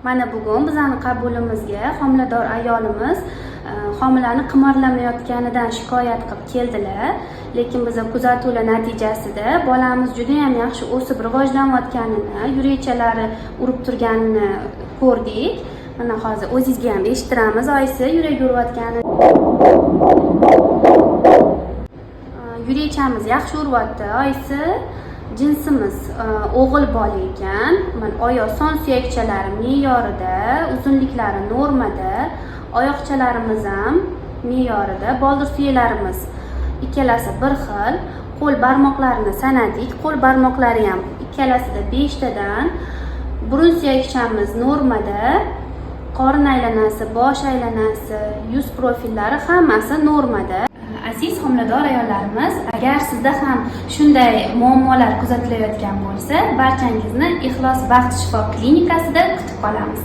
Mana bugun bizning qabulimizga homilador ayolimiz homilani qimirlamayotganidan shikoyat qilib keldilar. Lekin biz kuzatuvlar natijasida bolamiz juda ham yaxshi o'sib rivojlanayotganini, yurakchalari urib turganini ko'rdik. Mana hozir o'zingizga ham eshittiramiz, oyisi yurak urayotganini. Yurakchamiz yaxshi uryapti, oyisi. Jinsimiz o'g'il bola ekan. Mana oyoq son suyakchalari me'yorida, uzunliklari normada, oyoqchalarimiz ham me'yorida, boldir suyaklarimiz ikkalasi bir xil. Qo'l barmoqlarini sanadik. Qo'l barmoqlari ham ikkalasida 5 tadan. Burun suyakchamiz normada. Qorin aylanasi, bosh aylanasi, yuz profillari hammasi normada. Aziz homilador ayollarimiz, agar sizda ham shunday muammolar kuzatilayotgan bo'lsa, barchangizni Ixlos baxt shifo klinikasida kutib qolamiz.